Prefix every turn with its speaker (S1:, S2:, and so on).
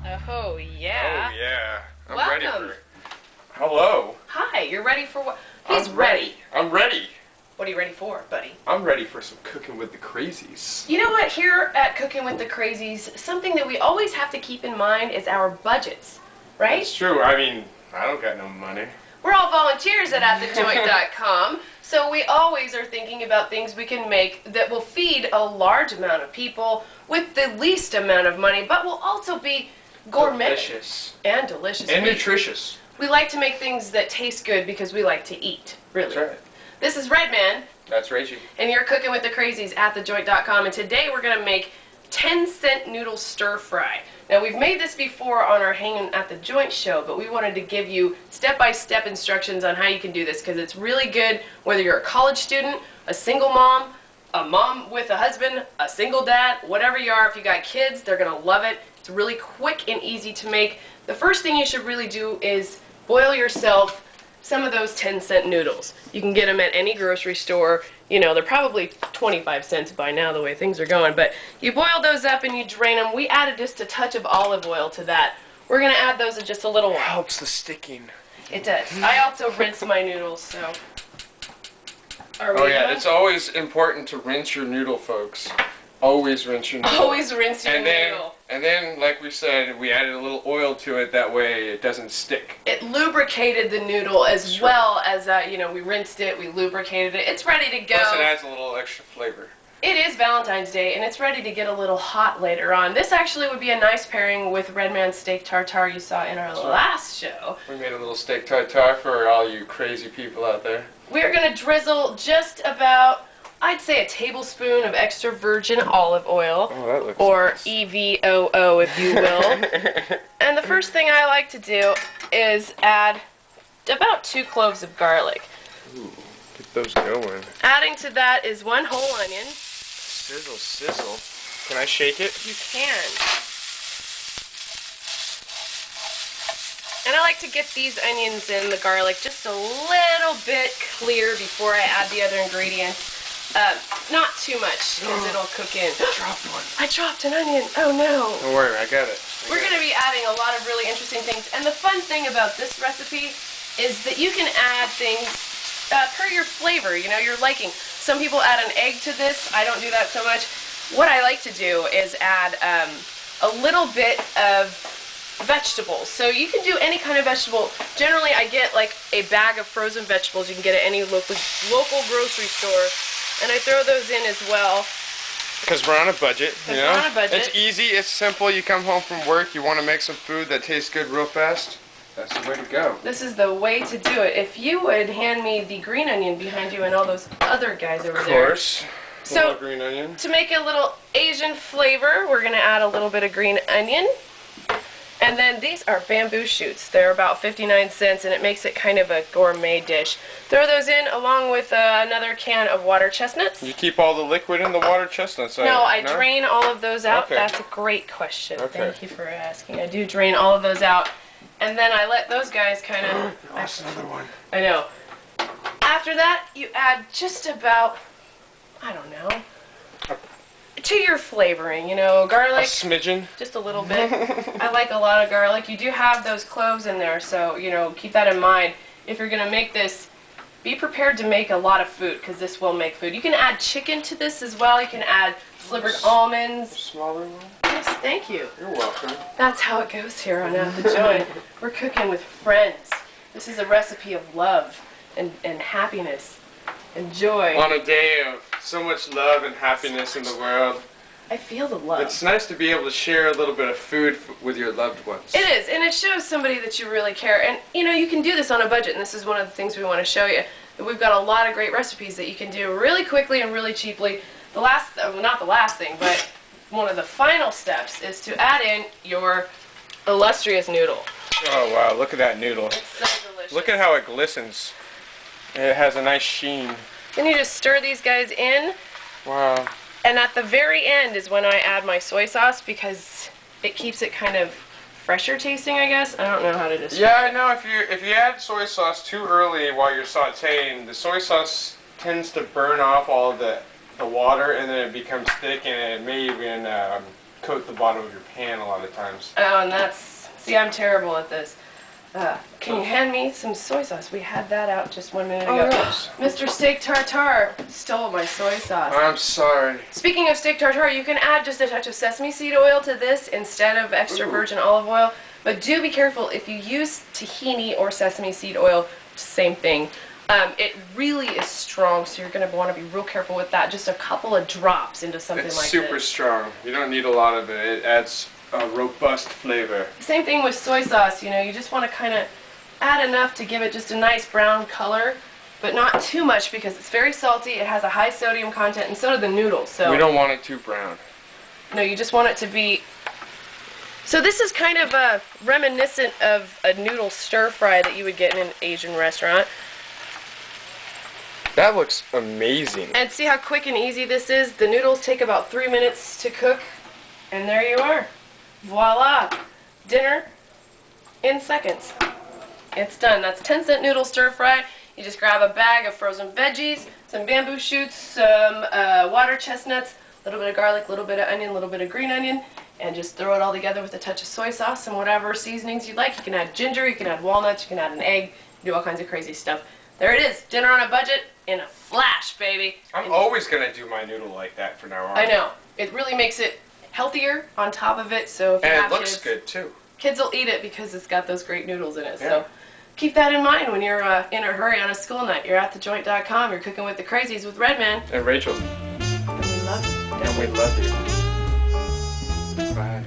S1: yeah.
S2: Oh, yeah.
S1: Oh, yeah. I'm
S2: Welcome.
S1: ready for... Hello.
S2: Hi, you're ready for what?
S1: He's ready. I'm ready.
S2: What are you ready for, buddy?
S1: I'm ready for some Cooking with the Crazies.
S2: You know what? Here at Cooking with the Crazies, something that we always have to keep in mind is our budgets, right?
S1: It's true. I mean, I don't got no money.
S2: We're all volunteers at atthejoint.com, so we always are thinking about things we can make that will feed a large amount of people with the least amount of money, but will also be gourmet.
S1: Delicious.
S2: And delicious.
S1: And nutritious.
S2: We like to make things that taste good because we like to eat, really.
S1: That's right.
S2: This is Redman.
S1: That's Rachie.
S2: And you're Cooking with the Crazies at thejoint.com, and today we're going to make 10-cent noodle stir fry. Now, we've made this before on our Hanging at the Joint show, but we wanted to give you step-by-step instructions on how you can do this because it's really good whether you're a college student, a single mom, a mom with a husband, a single dad, whatever you are. If you got kids, they're going to love it. It's really quick and easy to make. The first thing you should really do is boil yourself some of those 10-cent noodles. You can get them at any grocery store. You know, they're probably 25 cents by now the way things are going, but you boil those up and you drain them. We added just a touch of olive oil to that. We're going to add those in just a little while.
S1: Helps the sticking.
S2: It does. I also rinse my noodles, so. Are we
S1: Oh yeah,
S2: done?
S1: it's always important to rinse your noodle, folks. Always rinse your noodle.
S2: Always rinse your noodle.
S1: And then, like we said, we added a little oil to it. That way it doesn't stick.
S2: It lubricated the noodle as well as, you know, we rinsed it, we lubricated it. It's ready to go.
S1: Plus it adds a little extra flavor.
S2: It is Valentine's Day, and it's ready to get a little hot later on. This actually would be a nice pairing with Redman steak tartare you saw in our last show.
S1: We made a little steak tartare for all you crazy people out there.
S2: We're going to drizzle just about, I'd say, a tablespoon of extra virgin olive oil,
S1: Oh, that looks
S2: or
S1: nice.
S2: EVOO if you will. And the first thing I like to do is add about 2 cloves of garlic.
S1: Ooh, get those going.
S2: Adding to that is 1 whole onion.
S1: Sizzle, sizzle. Can I shake it?
S2: You can. And I like to get these onions and the garlic just a little bit clear before I add the other ingredients. Not too much, because it'll cook in.
S1: Dropped one.
S2: I dropped an onion. Oh no.
S1: Don't worry, I got it.
S2: We're going to be adding a lot of really interesting things. And the fun thing about this recipe is that you can add things per your flavor, you know, your liking. Some people add an egg to this. I don't do that so much. What I like to do is add a little bit of vegetables. So you can do any kind of vegetable. Generally, I get like a bag of frozen vegetables you can get at any local grocery store. And I throw those in as well.
S1: Because we're on a budget, you know?
S2: We're on a budget.
S1: It's easy, it's simple. You come home from work, you want to make some food that tastes good real fast. That's the way to go.
S2: This is the way to do it. If you would hand me the green onion behind you and all those other guys over there.
S1: Of course.
S2: So,
S1: green onion.
S2: to make a little Asian flavor, we're going to add a little bit of green onion. And then these are bamboo shoots. They're about 59 cents, and it makes it kind of a gourmet dish. Throw those in along with another can of water chestnuts.
S1: You keep all the liquid in the water chestnuts?
S2: No, I drain all of those out.
S1: Okay.
S2: That's a great question.
S1: Okay.
S2: Thank you for asking. I do drain all of those out. And then I let those guys kind of...
S1: Oh, that's another one.
S2: I know. After that, you add just about, I don't know, to your flavoring, you know, garlic.
S1: A smidgen.
S2: Just a little bit. I like a lot of garlic. You do have those cloves in there, so, you know, keep that in mind. If you're going to make this, be prepared to make a lot of food, because this will make food. You can add chicken to this as well. You can add slivered almonds.
S1: Smaller one?
S2: Yes, thank you.
S1: You're welcome.
S2: That's how it goes here on At the Joint. We're cooking with friends. This is a recipe of love and happiness and joy.
S1: On a day of so much love and happiness in the world,
S2: I feel the love.
S1: it's nice to be able to share a little bit of food with your loved ones.
S2: It is, and it shows somebody that you really care. And, you know, you can do this on a budget, and this is one of the things we want to show you. That we've got a lot of great recipes that you can do really quickly and really cheaply. The last, not the last thing, but one of the final steps is to add in your illustrious noodle.
S1: Oh wow, look at that noodle.
S2: It's so delicious.
S1: Look at how it glistens. It has a nice sheen.
S2: Then you just stir these guys in.
S1: Wow.
S2: And at the very end is when I add my soy sauce because it keeps it kind of fresher tasting, I guess. I don't know how to describe it.
S1: Yeah, I know if you add soy sauce too early while you're sauteing, the soy sauce tends to burn off all the water and then it becomes thick and it may even coat the bottom of your pan a lot of times.
S2: Oh, and that's, see, I'm terrible at this. Can you hand me some soy sauce? We had that out just 1 minute ago.
S1: Yes.
S2: Mr. Steak Tartare stole my soy sauce.
S1: I'm sorry.
S2: Speaking of steak tartare, you can add just a touch of sesame seed oil to this instead of extra virgin olive oil. But do be careful if you use tahini or sesame seed oil, same thing. It really is strong, so you're going to want to be real careful with that. Just a couple of drops into something like this.
S1: It's super strong. You don't need a lot of it. It adds a robust flavor.
S2: Same thing with soy sauce, you know, you just want to kind of add enough to give it just a nice brown color, but not too much because it's very salty, it has a high sodium content, and so do the noodles. So
S1: we don't want it too brown.
S2: No, you just want it to be... So this is kind of reminiscent of a noodle stir fry that you would get in an Asian restaurant.
S1: That looks amazing.
S2: And see how quick and easy this is? The noodles take about 3 minutes to cook, and there you are. Voila! Dinner in seconds. It's done. That's 10-cent noodle stir fry. You just grab a bag of frozen veggies, some bamboo shoots, some water chestnuts, a little bit of garlic, a little bit of onion, a little bit of green onion, and just throw it all together with a touch of soy sauce and whatever seasonings you'd like. You can add ginger, you can add walnuts, you can add an egg, you do all kinds of crazy stuff. There it is. Dinner on a budget in a flash, baby.
S1: I'm always going to do my noodle like that from now on.
S2: I know. It really makes it healthier on top of it, so if you
S1: and
S2: have
S1: it looks
S2: kids,
S1: good too.
S2: Kids will eat it because it's got those great noodles in it.
S1: Yeah.
S2: So keep that in mind when you're in a hurry on a school night. You're at thejoint.com. You're cooking with the Crazies with Redman.
S1: And Rachel.
S2: And we love you.
S1: And we love you. Bye.